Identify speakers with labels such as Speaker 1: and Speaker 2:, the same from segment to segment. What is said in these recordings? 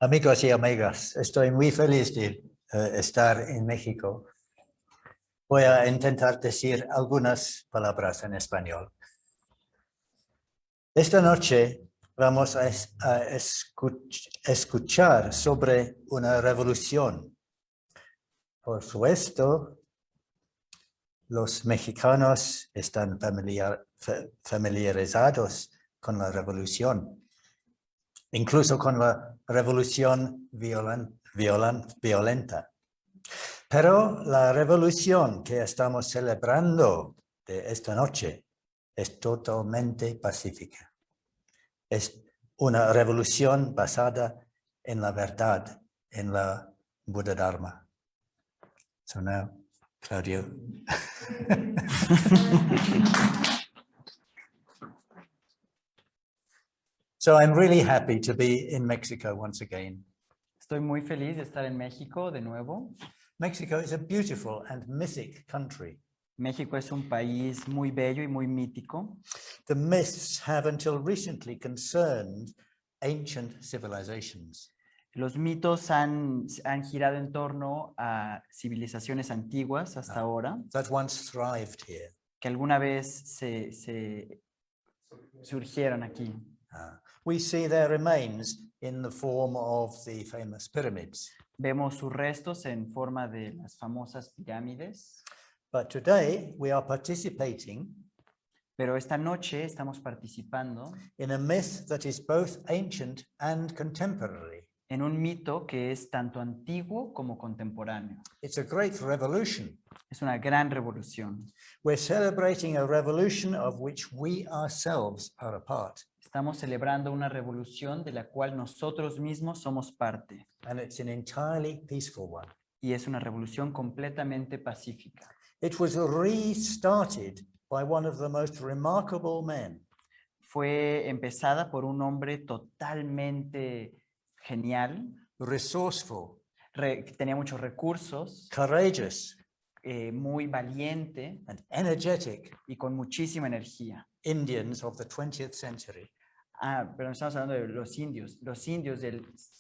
Speaker 1: Amigos y amigas, estoy muy feliz de estar en México. Voy a intentar decir algunas palabras en español. Esta noche vamos a escuchar sobre una revolución. Por supuesto, los mexicanos están familiarizados con la revolución. Incluso con la revolución violenta. Pero la revolución que estamos celebrando de esta noche es totalmente pacífica. Es una revolución basada en la verdad, en la Buda Dharma. So now, Claudio. So I'm really happy to be in Mexico once again.
Speaker 2: Estoy muy feliz de estar en México de nuevo.
Speaker 1: Mexico is a beautiful and mythic country.
Speaker 2: México es un país muy bello y muy mítico.
Speaker 1: The myths have until recently concerned ancient civilizations.
Speaker 2: Los mitos han girado en torno a civilizaciones antiguas hasta ahora,
Speaker 1: That once thrived here.
Speaker 2: que alguna vez se surgieron aquí.
Speaker 1: We see their remains in the form of the famous pyramids.
Speaker 2: Vemos sus restos en forma de las famosas pirámides.
Speaker 1: But today we are participating
Speaker 2: Pero esta noche estamos participando
Speaker 1: in a myth that is both ancient and contemporary.
Speaker 2: en un mito que es tanto antiguo como contemporáneo.
Speaker 1: It's a great revolution.
Speaker 2: Es una gran revolución.
Speaker 1: We're celebrating a revolution of which we ourselves are a part.
Speaker 2: Estamos celebrando una revolución de la cual nosotros mismos somos parte.
Speaker 1: And it's an entirely peaceful one.
Speaker 2: Y es una revolución completamente pacífica.
Speaker 1: It was restarted by one of the most remarkable men.
Speaker 2: Fue empezada por un hombre totalmente genial,
Speaker 1: Resourceful,
Speaker 2: que tenía muchos recursos,
Speaker 1: courageous,
Speaker 2: muy valiente
Speaker 1: and energetic
Speaker 2: y con muchísima energía.
Speaker 1: Indians of the 20th century.
Speaker 2: Pero estamos hablando de los indios del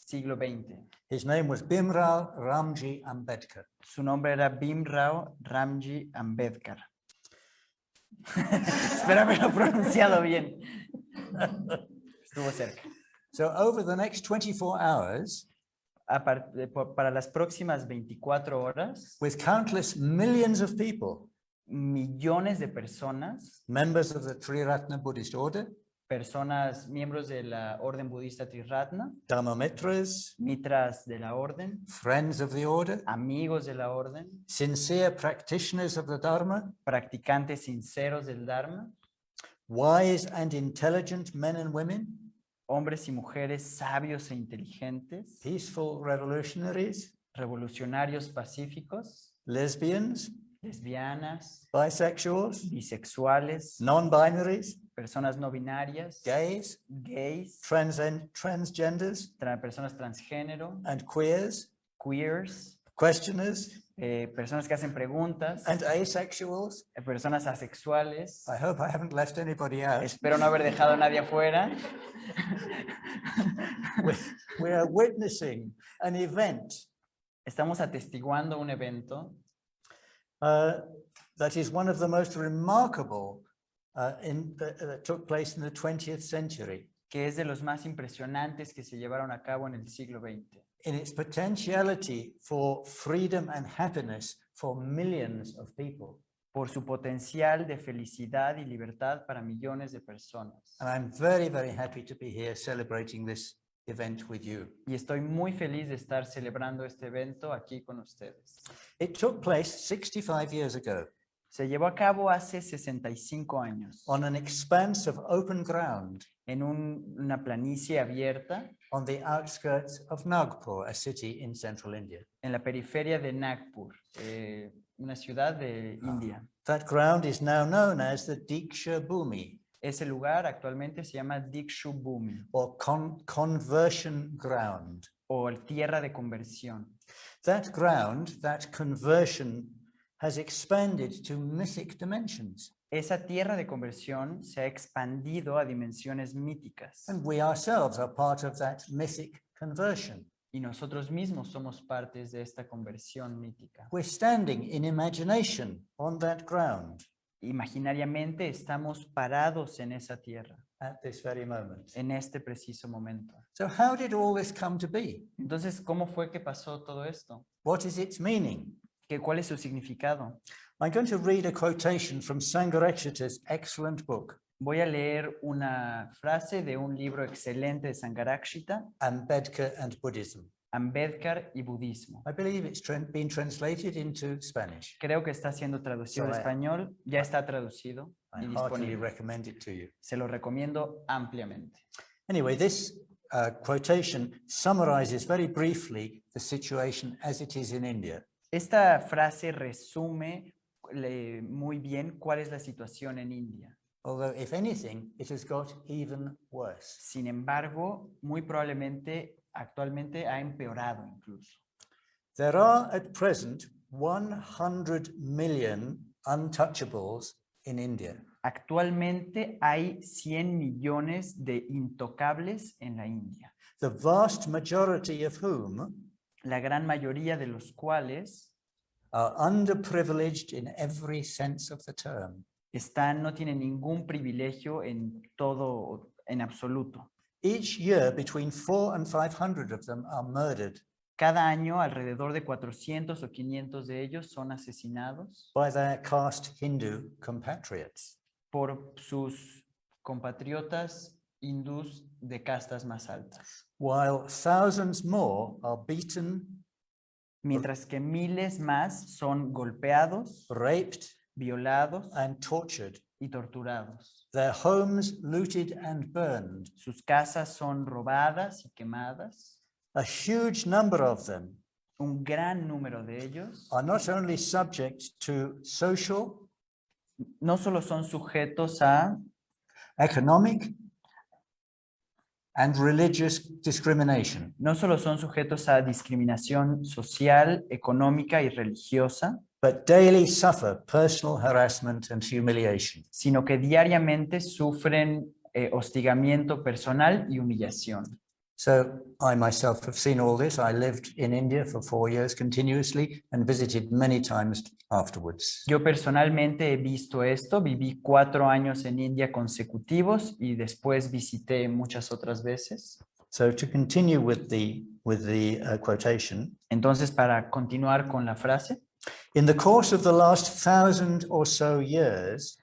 Speaker 2: siglo XX.
Speaker 1: His name was Bhimrao Ramji Ambedkar.
Speaker 2: Su nombre era Bhimrao Ramji Ambedkar. Espero haberlo pronunciado bien. Estuvo cerca.
Speaker 1: So over the next 24 hours,
Speaker 2: Para las próximas 24 horas,
Speaker 1: with countless millions of people,
Speaker 2: millones de personas,
Speaker 1: members of the Triratna Buddhist order,
Speaker 2: miembros de la orden budista Triratna,
Speaker 1: Dharma mitras,
Speaker 2: mitras de la orden,
Speaker 1: friends of the order,
Speaker 2: amigos de la orden,
Speaker 1: sincere practitioners of the Dharma,
Speaker 2: practicantes sinceros del Dharma,
Speaker 1: wise and intelligent men and women,
Speaker 2: hombres y mujeres sabios e inteligentes,
Speaker 1: peaceful revolutionaries,
Speaker 2: revolucionarios pacíficos,
Speaker 1: lesbians,
Speaker 2: lesbianas,
Speaker 1: bisexuals,
Speaker 2: bisexuales,
Speaker 1: non-binaries,
Speaker 2: personas no binarias,
Speaker 1: gays, transgenders,
Speaker 2: personas transgénero,
Speaker 1: and queers,
Speaker 2: queers,
Speaker 1: questioners,
Speaker 2: personas que hacen preguntas,
Speaker 1: and asexuals.
Speaker 2: personas asexuales.
Speaker 1: I hope I haven't left anybody out.
Speaker 2: Espero no haber dejado a nadie afuera.
Speaker 1: We are witnessing an event
Speaker 2: Estamos atestiguando un evento
Speaker 1: that is one of the most remarkable that took place in the 20th century.
Speaker 2: Que es de los más impresionantes que se llevaron a cabo en el siglo XX.
Speaker 1: In its potentiality for freedom and happiness for millions of people.
Speaker 2: Por su potencial de felicidad y libertad para millones de personas.
Speaker 1: And I'm very, very happy to be here celebrating this event with you.
Speaker 2: Y estoy muy feliz de estar celebrando este evento aquí con ustedes.
Speaker 1: It took place 65 years ago.
Speaker 2: Se llevó a cabo hace 65 años.
Speaker 1: On an expanse of open ground.
Speaker 2: En una planicie abierta.
Speaker 1: On the outskirts of Nagpur, a city in central India.
Speaker 2: En la periferia de Nagpur, una ciudad de India.
Speaker 1: That ground is now known as the Diksha Bhumi.
Speaker 2: Ese lugar actualmente se llama Diksha Bhumi.
Speaker 1: Or conversion ground.
Speaker 2: O tierra de conversión.
Speaker 1: That ground, that conversion, has expanded to mythic dimensions.
Speaker 2: Esa tierra de conversión se ha expandido a dimensiones míticas.
Speaker 1: And we ourselves are part of that mythic conversion.
Speaker 2: Y nosotros mismos somos partes de esta conversión mítica.
Speaker 1: We're standing in imagination on that ground
Speaker 2: Imaginariamente estamos parados en esa tierra,
Speaker 1: at this very moment.
Speaker 2: en este preciso momento.
Speaker 1: So how did all this come to be?
Speaker 2: Entonces, ¿cómo fue que pasó todo esto?
Speaker 1: What is its meaning?
Speaker 2: ¿Cuál es su significado?
Speaker 1: I'm going to read a quotation from Sangharakshita's excellent book,
Speaker 2: Voy a leer una frase de un libro excelente de Sangharakshita,
Speaker 1: Ambedkar and Buddhism.
Speaker 2: Ambedkar y budismo.
Speaker 1: I believe it's been translated into Spanish.
Speaker 2: Creo que está siendo traducido al
Speaker 1: So I-
Speaker 2: español, ya está traducido
Speaker 1: I
Speaker 2: y
Speaker 1: heartily
Speaker 2: disponible.
Speaker 1: recommend it to you.
Speaker 2: Se lo recomiendo ampliamente.
Speaker 1: Anyway, this quotation summarizes very briefly the situation as it is in India.
Speaker 2: Esta frase resume muy bien cuál es la situación en India.
Speaker 1: Although, if anything, it has got even worse.
Speaker 2: Sin embargo, muy probablemente actualmente ha empeorado incluso.
Speaker 1: There are at present 100 million untouchables in India.
Speaker 2: Actualmente hay 100 millones de intocables en la India,
Speaker 1: The vast majority of whom
Speaker 2: la gran mayoría de los cuales
Speaker 1: are underprivileged in every sense of the term.
Speaker 2: no tienen ningún privilegio en todo, en absoluto.
Speaker 1: Each year, between 400 and 500 of them are murdered
Speaker 2: Cada año, alrededor de 400 o 500 de ellos son asesinados
Speaker 1: by their caste Hindu compatriots.
Speaker 2: por sus compatriotas hindús de castas más altas,
Speaker 1: While thousands more are beaten,
Speaker 2: mientras que miles más son golpeados,
Speaker 1: raped,
Speaker 2: violados
Speaker 1: and tortured.
Speaker 2: y torturados.
Speaker 1: Their homes looted and burned.
Speaker 2: Sus casas son robadas y quemadas.
Speaker 1: A huge number of them
Speaker 2: Un gran número de ellos
Speaker 1: are not only subject to social,
Speaker 2: no solo son sujetos a
Speaker 1: economic, and religious discrimination,
Speaker 2: no solo son sujetos a discriminación social, económica y religiosa,
Speaker 1: but daily suffer personal harassment and humiliation.
Speaker 2: sino que diariamente sufren hostigamiento personal y humillación.
Speaker 1: So I myself have seen all this. I lived in India for 4 years continuously and visited many times afterwards.
Speaker 2: Yo personalmente he visto esto, viví 4 años en India consecutivos y después visité muchas otras veces.
Speaker 1: So to continue with the quotation,
Speaker 2: Entonces, para continuar con la frase,
Speaker 1: in the course of the last 1,000 or so years,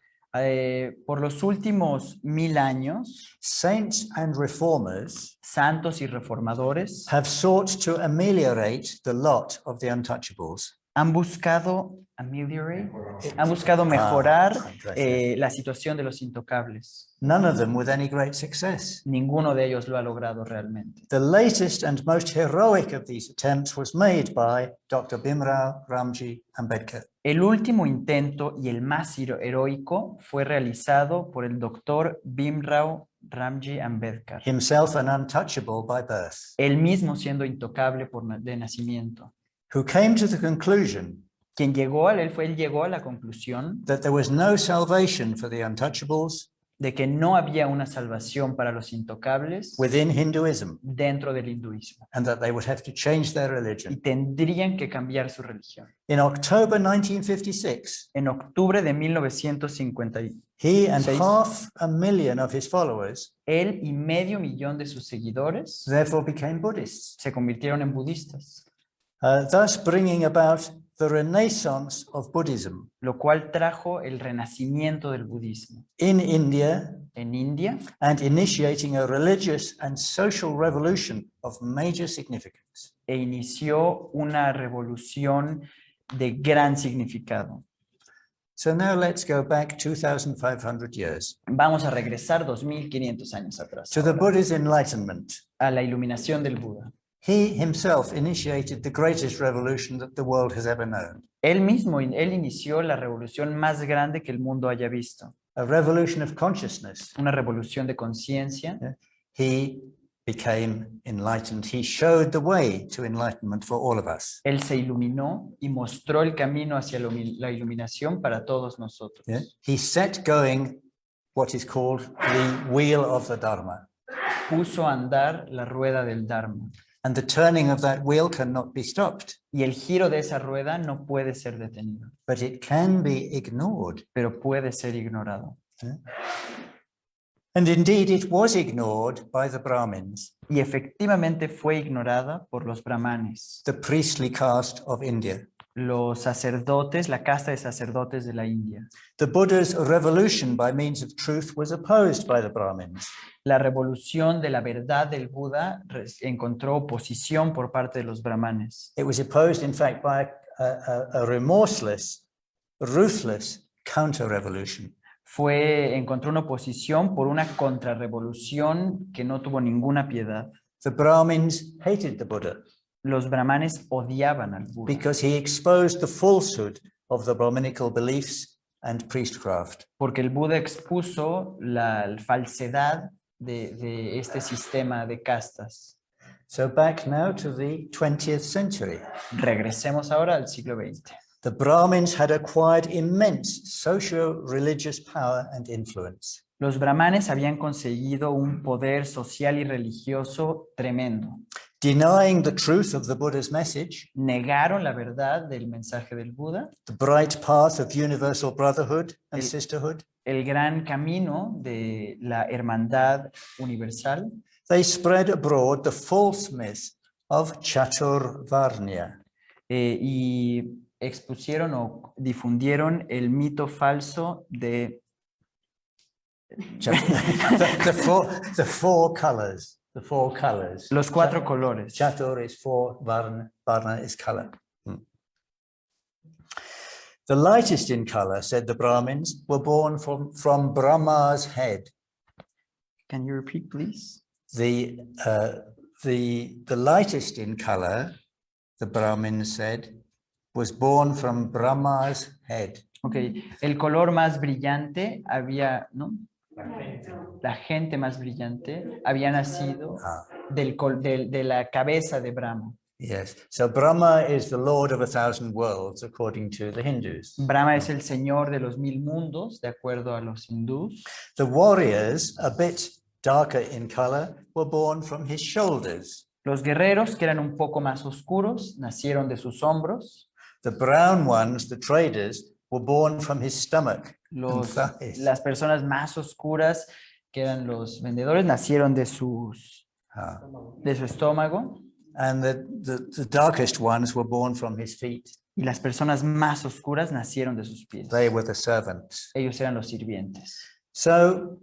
Speaker 2: por los últimos 1000 años,
Speaker 1: saints and reformers
Speaker 2: santos y reformadores
Speaker 1: have sought to ameliorate the lot of the untouchables.
Speaker 2: han buscado mejorar
Speaker 1: Gracias.
Speaker 2: la situación de los intocables.
Speaker 1: None of them with any great success.
Speaker 2: Ninguno de ellos lo ha logrado realmente.
Speaker 1: The latest and most heroic of these attempts was made by Dr. Bhimrao Ramji Ambedkar.
Speaker 2: El último intento y el más heroico fue realizado por el doctor Bhimrao Ramji Ambedkar,
Speaker 1: Himself an untouchable by birth,
Speaker 2: él mismo siendo intocable de nacimiento,
Speaker 1: who came to the conclusion
Speaker 2: quien llegó a la conclusión
Speaker 1: that there was no salvation for the untouchables
Speaker 2: de que no había una salvación para los intocables
Speaker 1: within Hinduism,
Speaker 2: dentro del hinduismo
Speaker 1: and that they would have to change their
Speaker 2: y
Speaker 1: religion.
Speaker 2: tendrían que cambiar su religión.
Speaker 1: In October 1956,
Speaker 2: En octubre de 1956,
Speaker 1: he and 500,000 of his followers
Speaker 2: él y medio millón de sus seguidores
Speaker 1: therefore became Buddhists,
Speaker 2: se convirtieron en budistas,
Speaker 1: thus bringing about the renaissance of Buddhism
Speaker 2: lo cual trajo el renacimiento del budismo
Speaker 1: in India
Speaker 2: en India
Speaker 1: and initiating a religious and social revolution of major significance.
Speaker 2: e inició una revolución de gran significado.
Speaker 1: So now let's go back 2,500 years
Speaker 2: Vamos a regresar 2500 años atrás,
Speaker 1: to the
Speaker 2: ahora,
Speaker 1: Buddha's enlightenment.
Speaker 2: a la iluminación del Buda.
Speaker 1: He himself initiated the greatest revolution that the world has ever known,
Speaker 2: Él inició la revolución más grande que el mundo haya visto,
Speaker 1: a revolution of consciousness.
Speaker 2: una revolución de conciencia.
Speaker 1: He became enlightened. He showed the way to enlightenment for all of us.
Speaker 2: Él se iluminó y mostró el camino hacia la iluminación para todos nosotros.
Speaker 1: He set going what is called the wheel of the Dharma.
Speaker 2: puso a andar la rueda del Dharma.
Speaker 1: And the turning of that wheel cannot be stopped,
Speaker 2: Y el giro de esa rueda no puede ser detenido,
Speaker 1: but it can be ignored.
Speaker 2: pero puede ser ignorado.
Speaker 1: And indeed, it was ignored by the Brahmins,
Speaker 2: Y efectivamente fue ignorada por los brahmanes,
Speaker 1: the priestly caste of India.
Speaker 2: los sacerdotes, la casta de sacerdotes de la India.
Speaker 1: The Buddha's revolution by means of truth was opposed by the Brahmins.
Speaker 2: La revolución de la verdad del Buda encontró oposición por parte de los brahmanes.
Speaker 1: It was opposed, in fact, by a remorseless, ruthless counter-revolution.
Speaker 2: Encontró una oposición por una contrarrevolución que no tuvo ninguna piedad.
Speaker 1: The Brahmins hated the Buddha
Speaker 2: Los brahmanes odiaban al Buda
Speaker 1: because he exposed the falsehood of the Brahminical beliefs and priestcraft.
Speaker 2: porque el Buda expuso la falsedad de este sistema de castas.
Speaker 1: So back now to the 20th century.
Speaker 2: Regresemos ahora al siglo XX.
Speaker 1: The Brahmins had acquired immense socio-religious power and influence.
Speaker 2: Los brahmanes habían conseguido un poder social y religioso tremendo.
Speaker 1: Denying the truth of the Buddha's message,
Speaker 2: Negaron la verdad del mensaje del Buda,
Speaker 1: the bright path of universal brotherhood and sisterhood.
Speaker 2: el gran camino de la hermandad universal.
Speaker 1: They spread abroad the false myth of Chaturvarnya.
Speaker 2: Y expusieron o difundieron el mito falso de
Speaker 1: the four colors. The four colors.
Speaker 2: los cuatro colores.
Speaker 1: Chatur is four, varna is color. The lightest in color, said the Brahmins, were born from Brahma's head.
Speaker 2: Can you repeat, please?
Speaker 1: The lightest in color, the Brahmins said, was born from Brahma's head.
Speaker 2: Okay, el color más brillante había, ¿no? La gente más brillante había nacido de la cabeza de Brahma.
Speaker 1: Yes, so Brahma is the Lord of 1,000 worlds, according to the Hindus.
Speaker 2: Brahma es el señor de los 1000 mundos, de acuerdo a los hindús.
Speaker 1: The warriors, a bit darker in color, were born from his shoulders.
Speaker 2: Los guerreros, que eran un poco más oscuros, nacieron de sus hombros.
Speaker 1: The brown ones, the traders, were born from his stomach.
Speaker 2: Las personas más oscuras, que eran los vendedores, nacieron de su estómago.
Speaker 1: And the darkest ones were born from his feet.
Speaker 2: Y las personas más oscuras nacieron de sus pies.
Speaker 1: They were the servants.
Speaker 2: Ellos eran los sirvientes.
Speaker 1: So,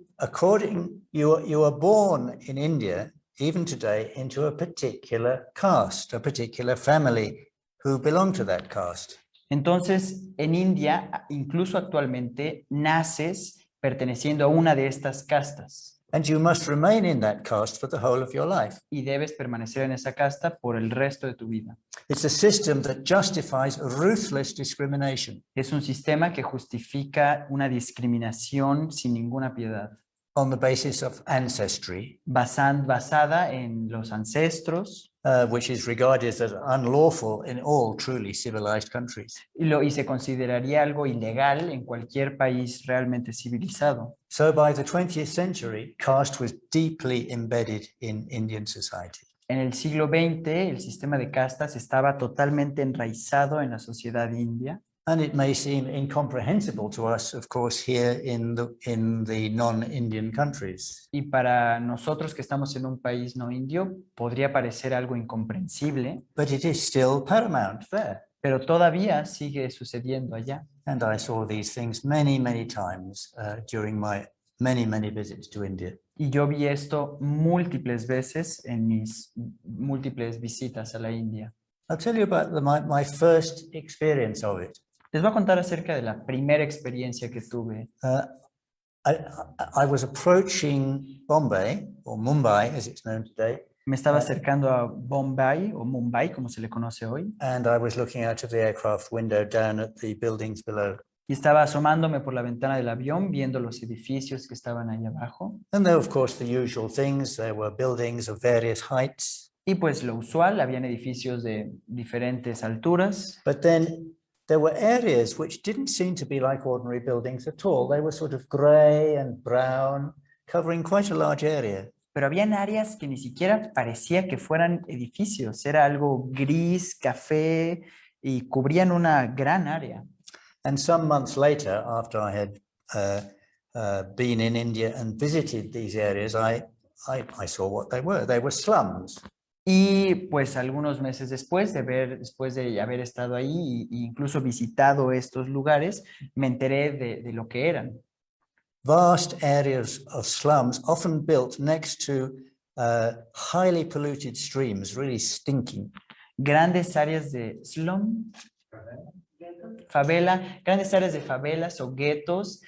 Speaker 1: you are born in India, even today, into a particular caste, a particular family who belong to that caste.
Speaker 2: Entonces, en India, incluso actualmente, naces perteneciendo a una de estas castas.
Speaker 1: And you must remain in that caste for the whole of your life.
Speaker 2: Y debes permanecer en esa casta por el resto de tu vida.
Speaker 1: It's a system that justifies ruthless discrimination.
Speaker 2: Es un sistema que justifica una discriminación sin ninguna piedad.
Speaker 1: On the basis of ancestry.
Speaker 2: Basada en los ancestros.
Speaker 1: Which is regarded as unlawful in all truly civilized countries.
Speaker 2: Y se consideraría algo ilegal en cualquier país realmente civilizado.
Speaker 1: So by the 20th century, caste was deeply embedded in Indian society.
Speaker 2: En el siglo XX, el sistema de castas estaba totalmente enraizado en la sociedad india.
Speaker 1: And it may seem incomprehensible to us, of course, here in the non-Indian countries.
Speaker 2: Y para nosotros que estamos en un país no indio, podría parecer algo incomprensible.
Speaker 1: But it is still paramount there.
Speaker 2: Pero todavía sigue sucediendo allá.
Speaker 1: And I saw these things many, many times during my many visits to India.
Speaker 2: Y yo vi esto múltiples veces en mis múltiples visitas a la India.
Speaker 1: I'll tell you about my first experience of it.
Speaker 2: Les voy a contar acerca de la primera experiencia que tuve.
Speaker 1: I was approaching Bombay, or Mumbai as it's known today.
Speaker 2: Me estaba acercando a Bombay, o Mumbai, como se le conoce hoy.
Speaker 1: And I was looking out of the aircraft window down at the buildings below.
Speaker 2: Y estaba asomándome por la ventana del avión, viendo los edificios que estaban ahí abajo.
Speaker 1: And there were, of course, the usual things. There were buildings of various heights.
Speaker 2: Y pues lo usual, habían edificios de diferentes alturas.
Speaker 1: But then there were areas which didn't seem to be like ordinary buildings at all. They were sort of gray and brown, covering quite a large area.
Speaker 2: pero habían áreas que ni siquiera parecía que fueran edificios. Era algo gris, café, y cubrían una gran área.
Speaker 1: And some months later, after I had been in India and visited these areas, I saw what they were. They were slums.
Speaker 2: Y pues algunos meses después de haber estado ahí e incluso visitado estos lugares, me enteré de lo que eran.
Speaker 1: Vast areas of slums, often built next to highly polluted streams, really stinking.
Speaker 2: Grandes áreas de slum, favela, grandes áreas de favelas o guetos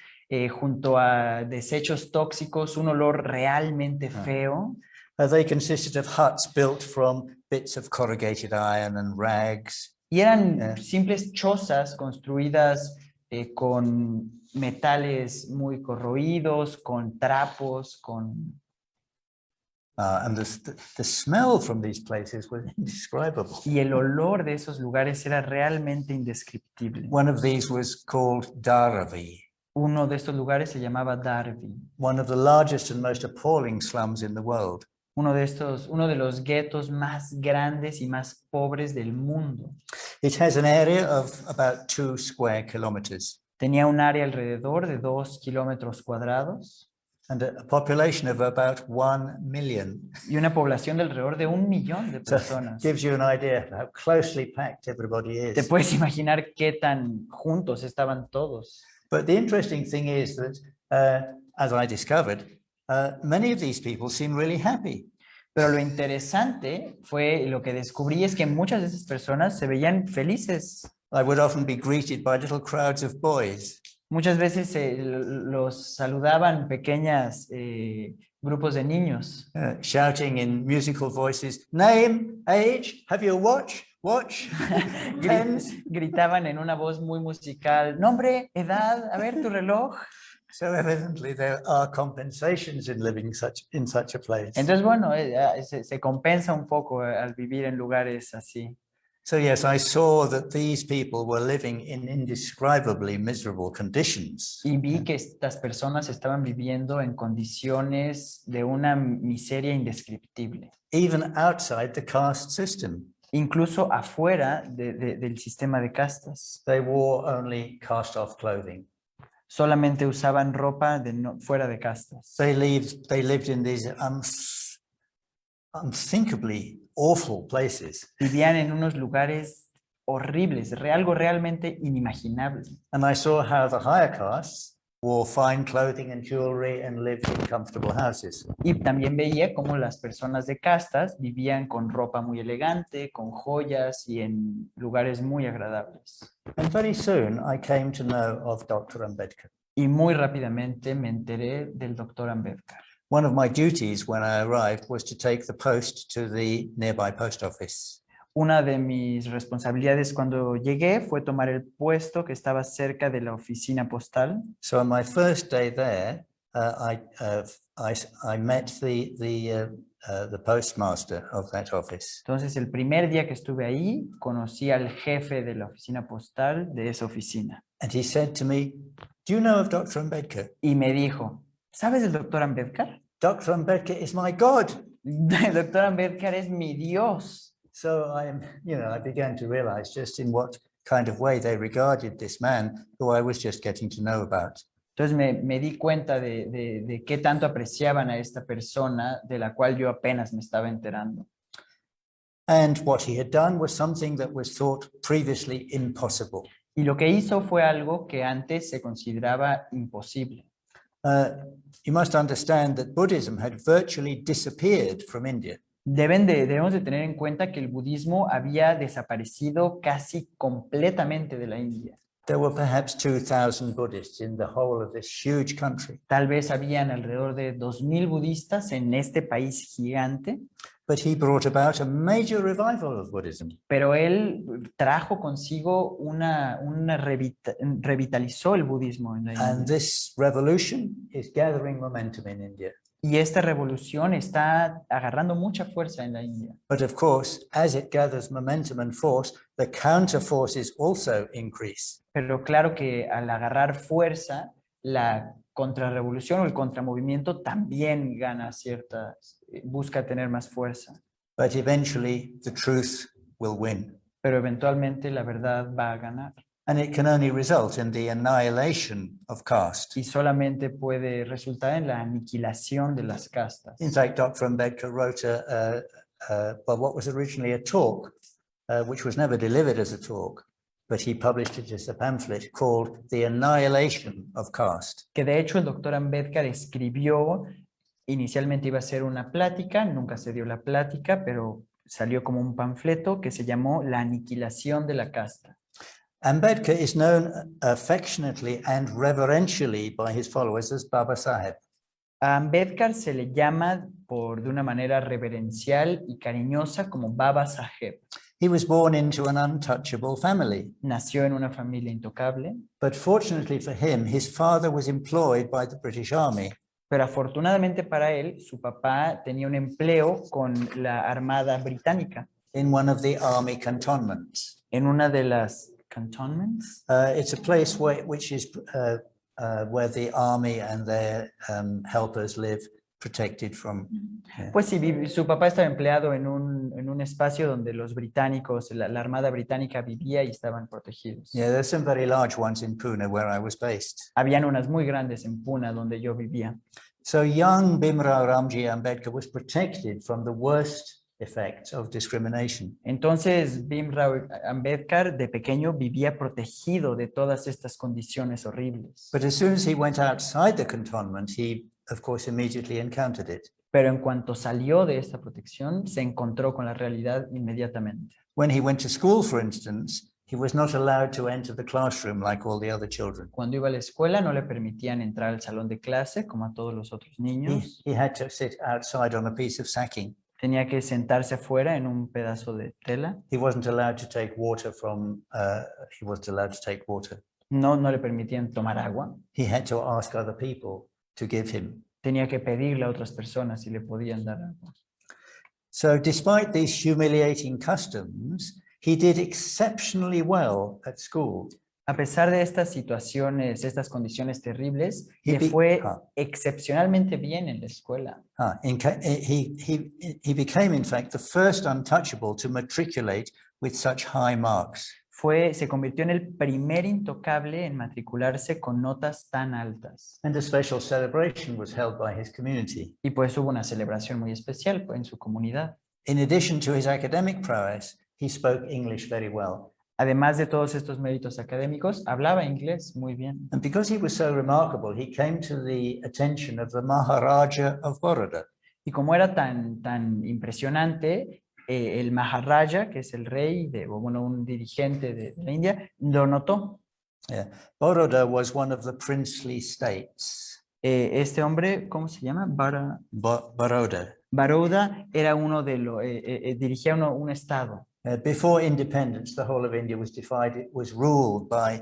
Speaker 2: junto a desechos tóxicos, un olor realmente feo.
Speaker 1: They consisted of huts built from bits of corrugated iron and rags.
Speaker 2: Y eran simples chozas construidas con metales muy corroídos, con trapos, con...
Speaker 1: And the smell from these places was indescribable.
Speaker 2: Y el olor de esos lugares era realmente indescriptible.
Speaker 1: One of these was called Dharma.
Speaker 2: Uno de estos lugares se llamaba Dharma.
Speaker 1: One of the largest and most appalling slums in the world.
Speaker 2: Uno de los guetos más grandes y más pobres del mundo.
Speaker 1: It has an area of about 2 square kilometers.
Speaker 2: Tenía un área alrededor de 2 kilómetros cuadrados.
Speaker 1: And a population of about 1 million.
Speaker 2: Y una población de alrededor de 1 millón de personas.
Speaker 1: So gives you an idea of how closely packed everybody is.
Speaker 2: Te puedes imaginar qué tan juntos estaban todos.
Speaker 1: But the interesting thing is that, as I discovered, many of these people seem really happy.
Speaker 2: Pero lo interesante fue, lo que descubrí es que muchas de esas personas se veían felices.
Speaker 1: I would often be greeted by little crowds of boys.
Speaker 2: Muchas veces los saludaban pequeñas grupos de niños.
Speaker 1: Shouting in musical voices, name, age, have your watch, watch, pens.
Speaker 2: Gritaban en una voz muy musical, nombre, edad, a ver tu reloj.
Speaker 1: So evidently there are compensations in living in such a place.
Speaker 2: Entonces, bueno, se compensa un poco al vivir en lugares así.
Speaker 1: So yes, I saw that these people were living in indescribably miserable conditions.
Speaker 2: Y vi que estas personas estaban viviendo en condiciones de una miseria indescriptible.
Speaker 1: Even outside the caste system.
Speaker 2: Incluso afuera del sistema de castas.
Speaker 1: They wore only cast-off clothing.
Speaker 2: Solamente usaban ropa fuera de castas.
Speaker 1: They lived in these unthinkably awful places.
Speaker 2: Vivían en unos lugares horribles, algo realmente inimaginable.
Speaker 1: And I saw how the higher castes wore fine clothing and jewelry and lived in comfortable houses.
Speaker 2: Y también veía cómo las personas de castas vivían con ropa muy elegante, con joyas y en lugares muy agradables.
Speaker 1: And very soon I came to know of Dr. Ambedkar.
Speaker 2: Y muy rápidamente me enteré del Dr. Ambedkar.
Speaker 1: One of my duties when I arrived was to take the post to the nearby post office.
Speaker 2: Una de mis responsabilidades cuando llegué fue tomar el puesto que estaba cerca de la oficina postal.
Speaker 1: So on my first day there, I met the postmaster of that office.
Speaker 2: Entonces, el primer día que estuve ahí, conocí al jefe de la oficina postal de esa oficina.
Speaker 1: And he said to me, "Do you know of Dr. Ambedkar?"
Speaker 2: Y me dijo, ¿sabes del Dr. Ambedkar?
Speaker 1: Dr. Ambedkar is my God.
Speaker 2: El Dr. Ambedkar es mi Dios.
Speaker 1: So I began to realize just in what kind of way they regarded this man who I was just getting to know about.
Speaker 2: Entonces me di cuenta de qué tanto apreciaban a esta persona de la cual yo apenas me estaba enterando.
Speaker 1: And what he had done was something that was thought previously impossible.
Speaker 2: Y lo que hizo fue algo que antes se consideraba imposible.
Speaker 1: You must understand that Buddhism had virtually disappeared from India.
Speaker 2: Debemos de tener en cuenta que el budismo había desaparecido casi completamente de la India.
Speaker 1: There were perhaps 2,000 Buddhists in the whole of this huge country.
Speaker 2: Tal vez habían alrededor de 2,000 budistas en este país gigante.
Speaker 1: But he brought about a major revival of Buddhism.
Speaker 2: Pero él trajo consigo revitalizó el budismo en la India.
Speaker 1: And this revolution is gathering momentum in India.
Speaker 2: Y esta revolución está agarrando mucha fuerza en la India.
Speaker 1: But of course, as it gathers momentum and force, the counter forces also increase.
Speaker 2: Pero claro que al agarrar fuerza, la contrarrevolución o el contramovimiento también gana busca tener más fuerza.
Speaker 1: But eventually the truth will win.
Speaker 2: Pero eventualmente la verdad va a ganar.
Speaker 1: And it can only result in the annihilation of caste.
Speaker 2: Y solamente puede resultar en la aniquilación de las castas.
Speaker 1: In fact, Dr. Ambedkar wrote what was originally a talk, which was never delivered as a talk, but he published it as a pamphlet called The Annihilation of Caste.
Speaker 2: Que de hecho el doctor Ambedkar escribió, inicialmente iba a ser una plática, nunca se dio la plática, pero salió como un panfleto que se llamó La aniquilación de la casta.
Speaker 1: Ambedkar is known affectionately and reverentially by his followers as Baba Saheb.
Speaker 2: A Ambedkar se le llama de una manera reverencial y cariñosa como Baba Saheb.
Speaker 1: He was born into an untouchable family.
Speaker 2: Nació en una familia intocable.
Speaker 1: But fortunately for him, his father was employed by the British Army.
Speaker 2: Pero afortunadamente para él, su papá tenía un empleo con la Armada Británica.
Speaker 1: In one of the army cantonments.
Speaker 2: En una de las cantonments.
Speaker 1: It's a place which is where the army and their helpers live, protected from.
Speaker 2: Pues sí, su papá estaba empleado en un espacio donde los británicos, la Armada Británica vivía y estaban protegidos.
Speaker 1: Yeah, there's some very large ones in Pune where I was based.
Speaker 2: Habían unas muy grandes en Pune donde yo vivía.
Speaker 1: So young Bhimrao Ramji Ambedkar was protected from the worst effects of discrimination.
Speaker 2: Entonces, Bhimrao Ambedkar de pequeño vivía protegido de todas estas condiciones horribles.
Speaker 1: But as soon as he went outside the cantonment, he, of course, immediately encountered it.
Speaker 2: Pero en cuanto salió de esta protección, se encontró con la realidad inmediatamente.
Speaker 1: When he went to school, for instance, he was not allowed to enter the classroom like all the other children.
Speaker 2: Cuando iba a la escuela no le permitían entrar al salón de clase como a todos los otros niños.
Speaker 1: He had to sit outside on a piece of sacking.
Speaker 2: Tenía que sentarse afuera en un pedazo de tela.
Speaker 1: He wasn't allowed to take water he wasn't allowed to take water.
Speaker 2: No le permitían tomar agua.
Speaker 1: He had to ask other people to give him.
Speaker 2: Tenía que pedirle a otras personas si le podían dar agua.
Speaker 1: So despite these humiliating customs, he did exceptionally well at school.
Speaker 2: A pesar de estas situaciones, estas condiciones terribles,
Speaker 1: He
Speaker 2: le fue excepcionalmente bien en la escuela.
Speaker 1: He became, in fact, the first untouchable to matriculate with such high marks.
Speaker 2: Se convirtió en el primer intocable en matricularse con notas tan altas.
Speaker 1: And a special celebration was held by his community.
Speaker 2: Y pues hubo una celebración muy especial en su comunidad.
Speaker 1: In addition to his academic prowess, he spoke English very well.
Speaker 2: Además de todos estos méritos académicos, hablaba inglés muy bien.
Speaker 1: And because he was so remarkable, he came to the attention of the Maharaja of Baroda.
Speaker 2: Y como era tan impresionante, el Maharaja, que es el rey, un dirigente de la India, lo notó.
Speaker 1: Yeah. Baroda was one of the princely states.
Speaker 2: Este hombre, ¿cómo se llama?
Speaker 1: Baroda.
Speaker 2: Baroda era dirigía un estado.
Speaker 1: Before independence, the whole of India was ruled by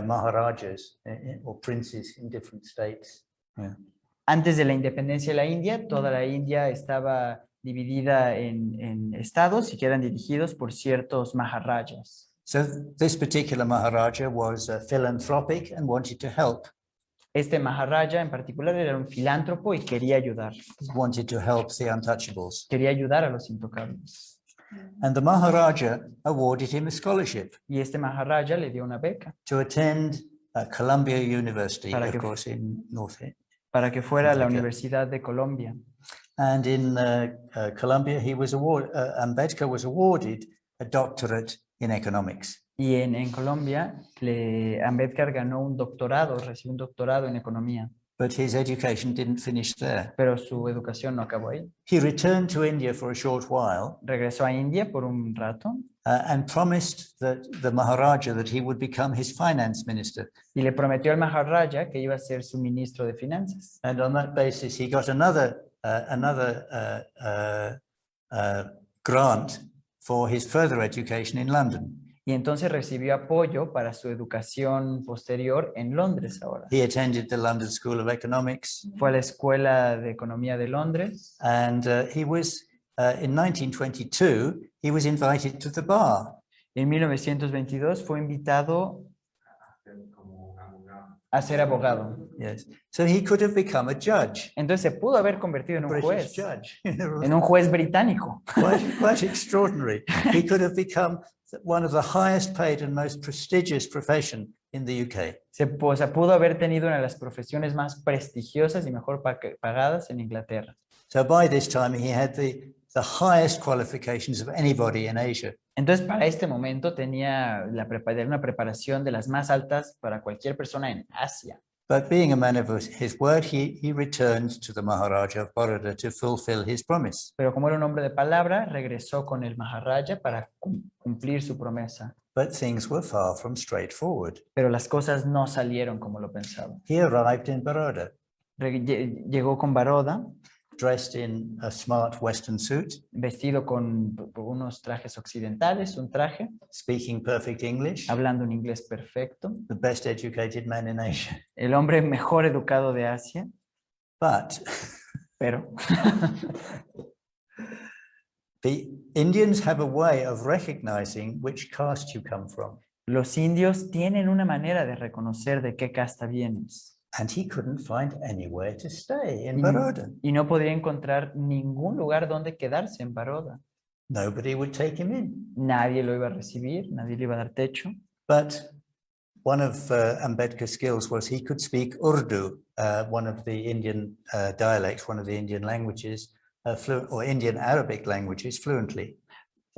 Speaker 1: Maharajas or princes in different states. Yeah.
Speaker 2: Antes de la independencia de la India, toda la India estaba dividida en estados y que eran dirigidos por ciertos Maharajas.
Speaker 1: So this particular Maharaja was philanthropic and wanted to help.
Speaker 2: Este Maharaja en particular era un filántropo y quería ayudar.
Speaker 1: He wanted to help the untouchables.
Speaker 2: Quería ayudar a los intocables.
Speaker 1: And the Maharaja awarded him a scholarship.
Speaker 2: Y este Maharaja le dio una beca.
Speaker 1: To attend Columbia University, of course, in North End.
Speaker 2: Para que fuera a la Universidad de Colombia.
Speaker 1: And in Columbia, Ambedkar was awarded a doctorate in economics.
Speaker 2: Y en Colombia, Ambedkar ganó recibió un doctorado en economía.
Speaker 1: But his education didn't finish there.
Speaker 2: Pero su educación no acabó ahí.
Speaker 1: He returned to India for a short while.
Speaker 2: Regresó a India por un rato.
Speaker 1: And promised the Maharaja that he would become his finance minister.
Speaker 2: Y le prometió al Maharaja que iba a ser su ministro de finanzas.
Speaker 1: And on that basis, he got another grant for his further education in London.
Speaker 2: Y entonces recibió apoyo para su educación posterior en Londres ahora.
Speaker 1: He attended the London School of Economics.
Speaker 2: Fue a la Escuela de Economía de Londres.
Speaker 1: And he was, in 1922, he was invited to the bar.
Speaker 2: En 1922 fue invitado a ser abogado.
Speaker 1: Yes. So he could have become a judge,
Speaker 2: Entonces se pudo haber convertido en un
Speaker 1: British
Speaker 2: juez,
Speaker 1: judge.
Speaker 2: en un juez británico.
Speaker 1: Quite extraordinary. He could have become one of the highest paid and most prestigious profession in the UK.
Speaker 2: O sea, pudo haber tenido una de las profesiones más prestigiosas y mejor pagadas en Inglaterra.
Speaker 1: So by this time he had the highest qualifications of anybody in Asia.
Speaker 2: Entonces, para este momento tenía una preparación de las más altas para cualquier persona en Asia.
Speaker 1: But being a man of his word, he returned to the Maharaja of Baroda to fulfill his promise.
Speaker 2: Pero como era un hombre de palabra, regresó con el Maharaja para cumplir su promesa.
Speaker 1: But things were far from straightforward.
Speaker 2: Pero las cosas no salieron como lo pensaba.
Speaker 1: He arrived in Baroda,
Speaker 2: Llegó con Baroda,
Speaker 1: dressed in a smart Western suit,
Speaker 2: vestido con unos trajes occidentales, un traje,
Speaker 1: speaking perfect English,
Speaker 2: hablando un inglés perfecto,
Speaker 1: the best educated man in Asia.
Speaker 2: el hombre mejor educado de Asia,
Speaker 1: But
Speaker 2: pero
Speaker 1: the Indians have a way of recognizing which caste you come from.
Speaker 2: los indios tienen una manera de reconocer de qué casta vienes.
Speaker 1: And he couldn't find anywhere to stay in Baroda.
Speaker 2: Y no podría encontrar ningún lugar donde quedarse en Baroda.
Speaker 1: Nobody would take him in.
Speaker 2: Nadie lo iba a recibir, nadie le iba a dar techo.
Speaker 1: But one of Ambedkar's skills was he could speak Urdu, one of the Indian dialects, one of the Indian languages, or Indian Arabic languages fluently.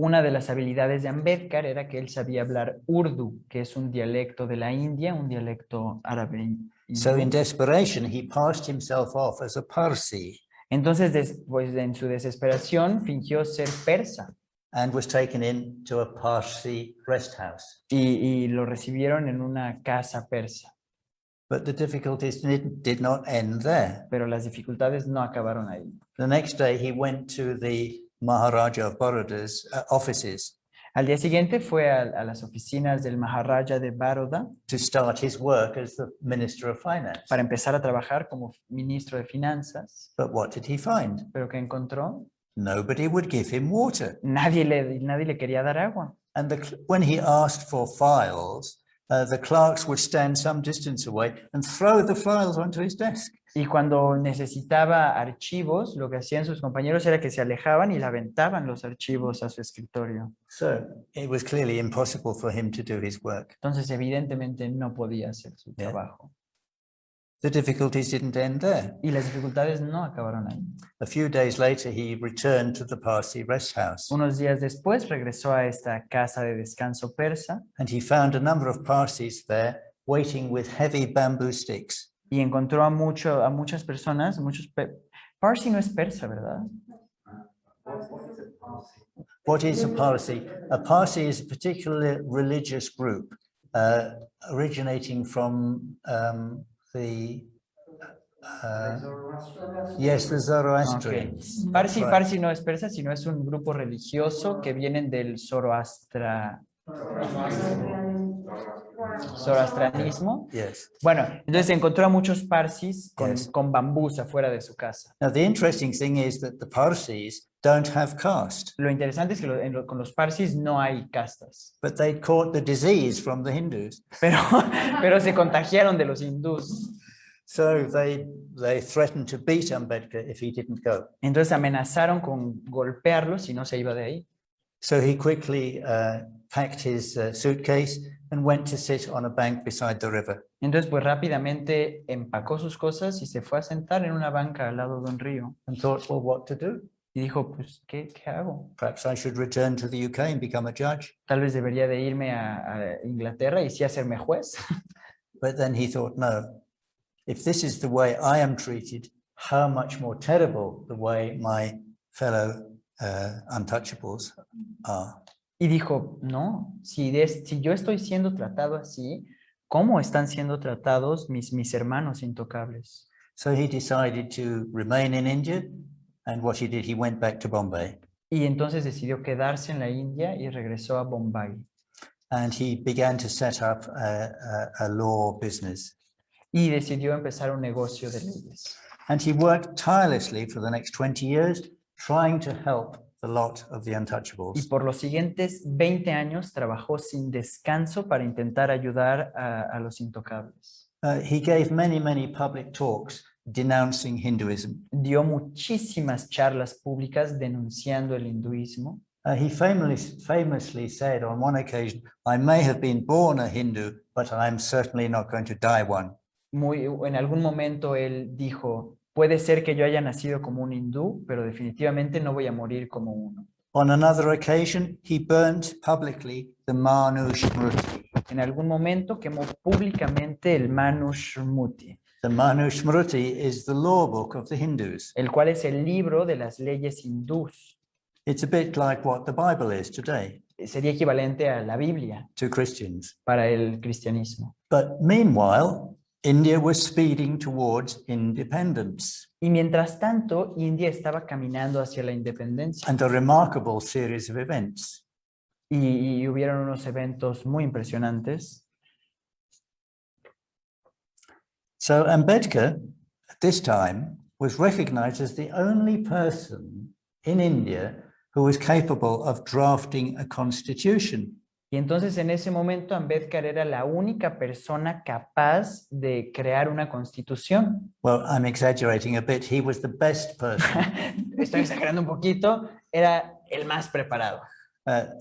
Speaker 2: Una de las habilidades de Ambedkar era que él sabía hablar urdu, que es un dialecto de la India, un dialecto árabe.
Speaker 1: So in desperation, he passed himself off as a Parsi.
Speaker 2: Entonces, después en su desesperación, fingió ser persa.
Speaker 1: And was taken into a Parsi rest house.
Speaker 2: Y lo recibieron en una casa persa.
Speaker 1: But the difficulties did not end there.
Speaker 2: Pero las dificultades no acabaron ahí.
Speaker 1: The next day, he went to the Maharaja of Baroda's offices.
Speaker 2: Al día siguiente fue a las oficinas del Maharaja de Baroda
Speaker 1: to start his work as the Minister of Finance.
Speaker 2: para empezar a trabajar como ministro de finanzas.
Speaker 1: But what did he find?
Speaker 2: ¿Pero qué encontró?
Speaker 1: Nobody would give him water.
Speaker 2: Nadie le quería dar agua.
Speaker 1: And when he asked for files, the clerks would stand some distance away and throw the files onto his desk.
Speaker 2: Y cuando necesitaba archivos, lo que hacían sus compañeros era que se alejaban y le aventaban los archivos a su escritorio.
Speaker 1: So it was clearly impossible for him to do his work.
Speaker 2: Entonces, evidentemente, no podía hacer su trabajo.
Speaker 1: The difficulties didn't end there.
Speaker 2: Y las dificultades no acabaron ahí.
Speaker 1: A few days later, he returned to the Parsi rest house.
Speaker 2: Unos días después regresó a esta casa de descanso persa.
Speaker 1: And he found a number of Parsis there waiting with heavy bamboo sticks.
Speaker 2: Y encontró a muchas personas, Parsi no es persa, ¿verdad?
Speaker 1: What is a Parsi? A Parsi is a particular religious group originating from the Zoroastrians.
Speaker 2: Okay. Parsi no es persa, sino es un grupo religioso que vienen del zoroastrianismo.
Speaker 1: Yes.
Speaker 2: Bueno, entonces encontró a muchos parsis con bambús afuera de su casa.
Speaker 1: Now the interesting thing is that the Parsis don't have caste.
Speaker 2: Lo interesante es que con los parsis no hay castas.
Speaker 1: But they caught the disease from the Hindus.
Speaker 2: Pero se contagiaron de los hindús.
Speaker 1: So they threatened to beat Ambedkar if he didn't go.
Speaker 2: Entonces amenazaron con golpearlo si no se iba de ahí.
Speaker 1: So he quickly packed his suitcase and went to sit on a bank beside the river.
Speaker 2: Entonces, pues rápidamente empacó sus cosas y se fue a sentar en una banca al lado de un río.
Speaker 1: And thought, well, what to do?
Speaker 2: Y dijo, pues, ¿qué hago?
Speaker 1: Perhaps I should return to the UK and become a judge.
Speaker 2: Tal vez debería de irme a Inglaterra y sí hacerme juez.
Speaker 1: But then he thought, no, if this is the way I am treated, how much more terrible the way my fellow untouchables are.
Speaker 2: Y dijo, no, si yo estoy siendo tratado así, ¿cómo están siendo tratados mis hermanos intocables?
Speaker 1: So he decided to remain in India, and what he did, he went back to Bombay.
Speaker 2: Y entonces decidió quedarse en la India y regresó a Bombay.
Speaker 1: And he began to set up a law business.
Speaker 2: Y decidió empezar un negocio de leyes.
Speaker 1: And he worked tirelessly for the next 20 years, trying to help the lot of the untouchables.
Speaker 2: Y por los siguientes 20 años trabajó sin descanso para intentar ayudar a los intocables.
Speaker 1: He gave many public talks denouncing Hinduism.
Speaker 2: Dio muchísimas charlas públicas denunciando el hinduismo.
Speaker 1: He famously said on one occasion, I may have been born a Hindu, but I'm certainly not going to die one.
Speaker 2: En algún momento él dijo, puede ser que yo haya nacido como un hindú, pero definitivamente no voy a morir como uno.
Speaker 1: On another occasion, he burnt publicly the Manu.
Speaker 2: En algún momento quemó públicamente el Manu.
Speaker 1: The Manusmriti is the law book of the Hindus.
Speaker 2: El cual es el libro de las leyes hindús.
Speaker 1: It's a bit like what the Bible is today.
Speaker 2: Sería equivalente a la Biblia.
Speaker 1: To Christians.
Speaker 2: Para el cristianismo.
Speaker 1: But meanwhile, India was speeding towards independence.
Speaker 2: Y mientras tanto, India estaba caminando hacia la independencia.
Speaker 1: And a remarkable series of events.
Speaker 2: Y hubieron unos eventos muy impresionantes.
Speaker 1: So Ambedkar, at this time, was recognized as the only person in India who was capable of drafting a constitution.
Speaker 2: Y entonces en ese momento Ambedkar era la única persona capaz de crear una constitución.
Speaker 1: Well, I'm exaggerating a bit. He was the best person.
Speaker 2: Estoy exagerando un poquito. Era el más preparado.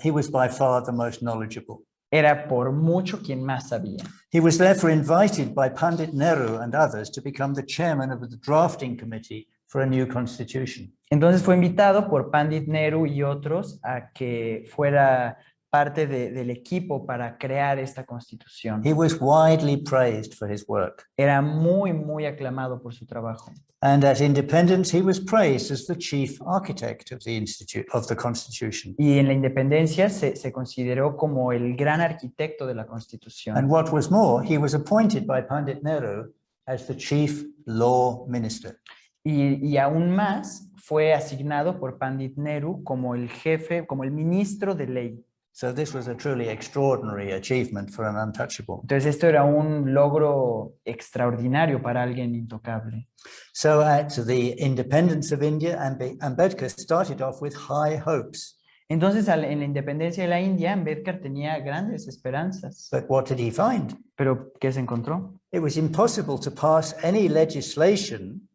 Speaker 1: He was by far the most knowledgeable.
Speaker 2: Era por mucho quien más sabía.
Speaker 1: He was therefore invited by Pandit Nehru and others to become the chairman of the drafting committee for a new constitution.
Speaker 2: Entonces fue invitado por Pandit Nehru y otros a que fuera parte del equipo para crear esta constitución.
Speaker 1: He was widely praised for his work.
Speaker 2: Era muy aclamado por su trabajo.
Speaker 1: And at independence, he was praised as the chief architect of the constitution.
Speaker 2: Y en la independencia se consideró como el gran arquitecto de la constitución.
Speaker 1: And what was more, he was appointed by Pandit Nehru as the chief law minister.
Speaker 2: Y aún más, fue asignado por Pandit Nehru como el jefe, como el ministro de ley.
Speaker 1: So this was a truly extraordinary achievement for an untouchable.
Speaker 2: Entonces esto era un logro extraordinario para alguien intocable.
Speaker 1: So at the independence of India, Ambedkar started off with high hopes.
Speaker 2: Entonces en la independencia de la India, Ambedkar tenía grandes esperanzas.
Speaker 1: But what did he find?
Speaker 2: Pero ¿qué se encontró?
Speaker 1: It was impossible to pass any legislation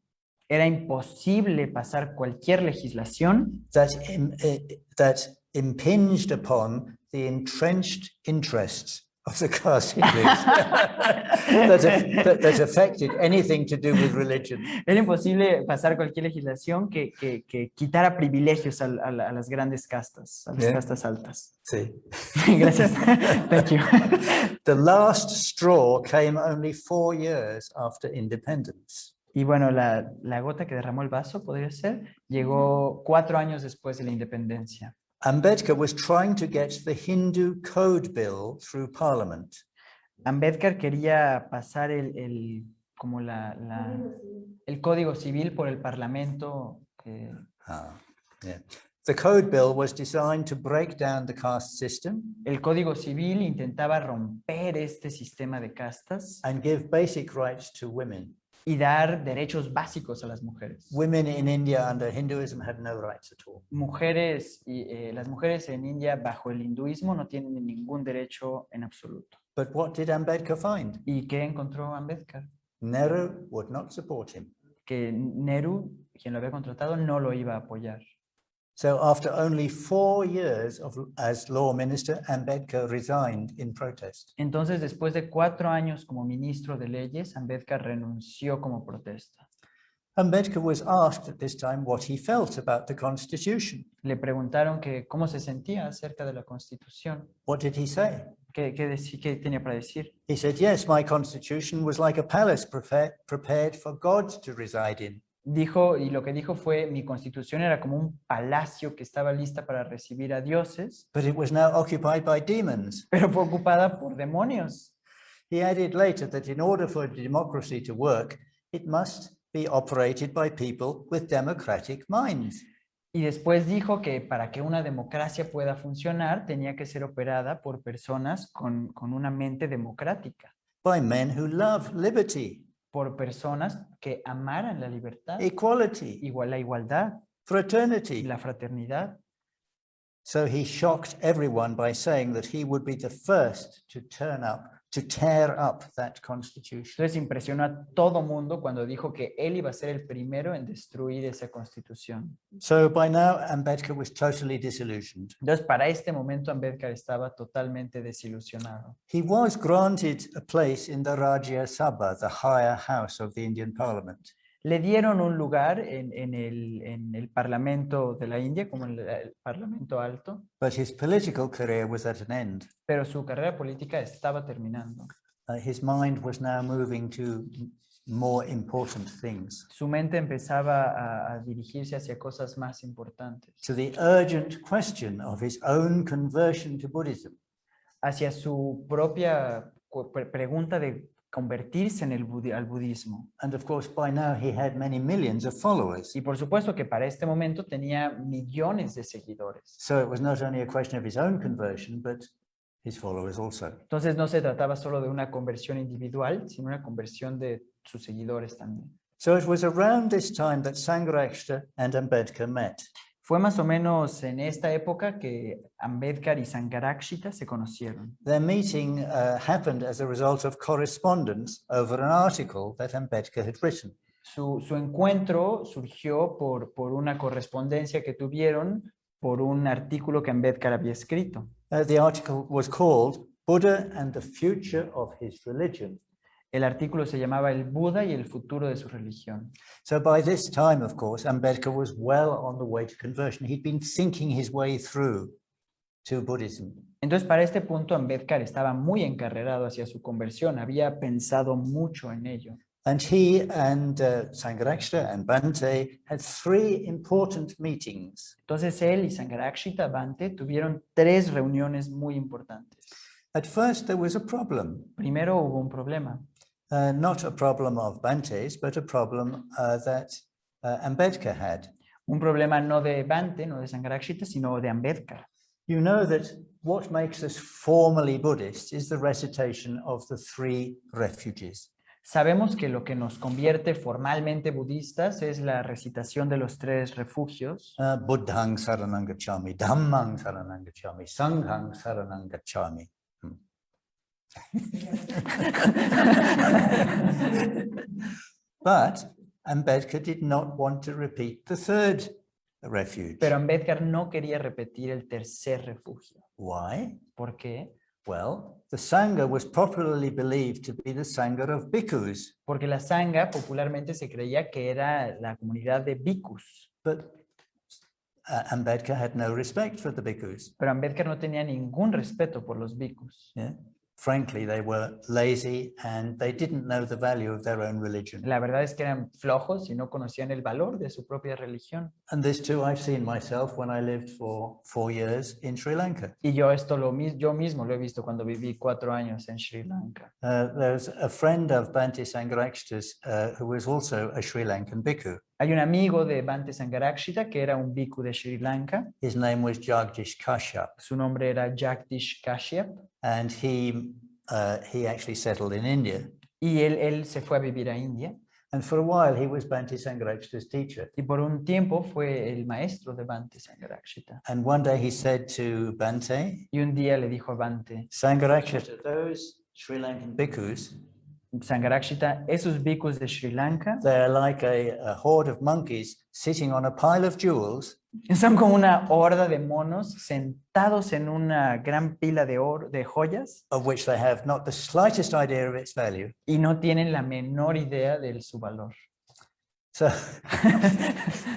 Speaker 2: Era imposible pasar cualquier legislación
Speaker 1: that impinged upon the entrenched interests of the caste Hindus that affected anything to do with religion.
Speaker 2: Era imposible pasar cualquier legislación que quitara privilegios a las grandes castas, a las castas altas.
Speaker 1: Sí.
Speaker 2: Gracias. Thank you.
Speaker 1: The last straw came only 4 years after independence.
Speaker 2: Y bueno, la gota que derramó el vaso, podría ser, llegó 4 años después de la independencia.
Speaker 1: Ambedkar was trying to get the Hindu Code Bill through Parliament.
Speaker 2: Ambedkar quería pasar el Código Civil por el Parlamento.
Speaker 1: Yeah. The Code Bill was designed to break down the caste system.
Speaker 2: El Código Civil intentaba romper este sistema de castas.
Speaker 1: And give basic rights to women.
Speaker 2: Y dar derechos básicos a las mujeres.
Speaker 1: Women in India under Hinduism had no rights at all.
Speaker 2: Las mujeres en India bajo el hinduismo no tienen ningún derecho en absoluto.
Speaker 1: But what did Ambedkar find?
Speaker 2: ¿Y qué encontró Ambedkar?
Speaker 1: Nehru would not support him.
Speaker 2: Que Nehru, quien lo había contratado, no lo iba a apoyar.
Speaker 1: So after only 4 years as law minister, Ambedkar resigned in protest.
Speaker 2: Entonces, después de 4 años como ministro de leyes, Ambedkar renunció como protesta.
Speaker 1: Ambedkar was asked at this time what he felt about the Constitution.
Speaker 2: Le preguntaron que cómo se sentía acerca de la Constitución.
Speaker 1: What did he say?
Speaker 2: ¿Qué tenía para decir?
Speaker 1: He said, yes, my Constitution was like a palace prepared for God to reside in.
Speaker 2: Y lo que dijo fue, mi constitución era como un palacio que estaba lista para recibir a dioses.
Speaker 1: But it was now occupied by demons.
Speaker 2: Pero fue ocupada por demonios.
Speaker 1: He added later that in order for democracy to work, it must be operated by people with democratic minds.
Speaker 2: Y después dijo que para que una democracia pueda funcionar, tenía que ser operada por personas con una mente democrática.
Speaker 1: By men who love liberty.
Speaker 2: Por personas que amaran la libertad,
Speaker 1: equality,
Speaker 2: la igualdad,
Speaker 1: fraternity,
Speaker 2: la fraternidad.
Speaker 1: So he shocked everyone by saying that he would be the first to turn up to tear up that constitution.
Speaker 2: Entonces impresionó a todo mundo cuando dijo que él iba a ser el primero en destruir esa constitución.
Speaker 1: So by now, Ambedkar was totally disillusioned.
Speaker 2: Entonces, para este momento, Ambedkar estaba totalmente desilusionado.
Speaker 1: He was granted a place in the Rajya Sabha, the higher house of the Indian Parliament.
Speaker 2: Le dieron un lugar en el Parlamento de la India, como el Parlamento Alto,
Speaker 1: But his political career was at an end.
Speaker 2: pero su carrera política estaba terminando.
Speaker 1: His mind was now moving to more important things,
Speaker 2: Su mente empezaba a dirigirse hacia cosas más importantes,
Speaker 1: to the urgent question of his own conversion to Buddhism.
Speaker 2: hacia su propia pregunta de convertirse en al budismo.
Speaker 1: And of course, by now he had many millions of followers.
Speaker 2: Y por supuesto que para este momento tenía millones de seguidores.
Speaker 1: So it was not only a question of his own conversion, but his followers also.
Speaker 2: Entonces no se trataba solo de una conversión individual, sino una conversión de sus seguidores también.
Speaker 1: So it was around this time that Sangharakshita and Ambedkar met.
Speaker 2: Fue más o menos en esta época que Ambedkar y Sangharakshita se conocieron.
Speaker 1: Their meeting happened as a result of correspondence over an article that Ambedkar had written.
Speaker 2: Su encuentro surgió por una correspondencia que tuvieron por un artículo que Ambedkar había escrito.
Speaker 1: The article was called Buddha and the Future of His Religion.
Speaker 2: El artículo se llamaba El Buda y el futuro de su religión.
Speaker 1: So by this time, of course, Ambedkar was well on the way to conversion. He'd been thinking his way through to Buddhism.
Speaker 2: Entonces, para este punto, Ambedkar estaba muy encarrerado hacia su conversión, había pensado mucho en ello.
Speaker 1: And he and Sangharakshita and Bhante had 3 important meetings.
Speaker 2: Entonces, él y Sangharakshita Bhante tuvieron 3 reuniones muy importantes.
Speaker 1: At first, there was a problem.
Speaker 2: Primero hubo un problema.
Speaker 1: Not a problem of Bhante's, but a problem that Ambedkar had.
Speaker 2: Un problema no de Bhante, no de Sangharakshita, sino de Ambedkar.
Speaker 1: You know that what makes us formally Buddhist is the recitation of the 3 refuges.
Speaker 2: Sabemos que lo que nos convierte formalmente budistas es la recitación de los 3 refugios.
Speaker 1: Buddhang saranang gacchami, Dhammang saranang gacchami, Sanghang saranang gacchami. But Ambedkar did not want to repeat the 3rd refuge.
Speaker 2: Pero Ambedkar no quería repetir el 3er refugio.
Speaker 1: Why?
Speaker 2: ¿Por qué?
Speaker 1: Well, the Sangha was popularly believed to be the Sangha of bhikkhus.
Speaker 2: Porque la Sangha popularmente se creía que era la comunidad de bhikkhus.
Speaker 1: But Ambedkar had no respect for the bhikkhus.
Speaker 2: Pero Ambedkar no tenía ningún respeto por los bhikkhus.
Speaker 1: Yeah? Frankly, they were lazy and they didn't know the value of their own religion.
Speaker 2: La verdad es que eran flojos y no conocían el valor de su propia religión.
Speaker 1: And this too I've seen myself when I lived for 4 years in Sri Lanka.
Speaker 2: Y yo yo mismo lo he visto cuando viví 4 años en Sri Lanka.
Speaker 1: There's a friend of Bhante Sangharakshita's who was also a Sri Lankan bhikkhu.
Speaker 2: Hay un amigo de Bhante Sangharakshita que era un bhikkhu de Sri Lanka.
Speaker 1: His name was Jagdish Kashyap.
Speaker 2: Su nombre era Jagdish Kashyap.
Speaker 1: And he actually settled in India.
Speaker 2: Y él se fue a vivir a India.
Speaker 1: And for a while he was Bhante Sangharakshita's teacher.
Speaker 2: Y por un tiempo fue el maestro de Bhante Sangharakshita.
Speaker 1: And one day he said to Bhante,
Speaker 2: Y un día le dijo a Bhante
Speaker 1: Sangharakshita, those Sri Lankan bhikkhus,
Speaker 2: Sangharakshita, esos bhikkhus de Sri Lanka
Speaker 1: they're like a horde of monkeys sitting on a pile of jewels.
Speaker 2: son como una horda de monos sentados en una gran pila de joyas
Speaker 1: Of which they have not the slightest idea of its value.
Speaker 2: y no tienen la menor idea de su valor.
Speaker 1: So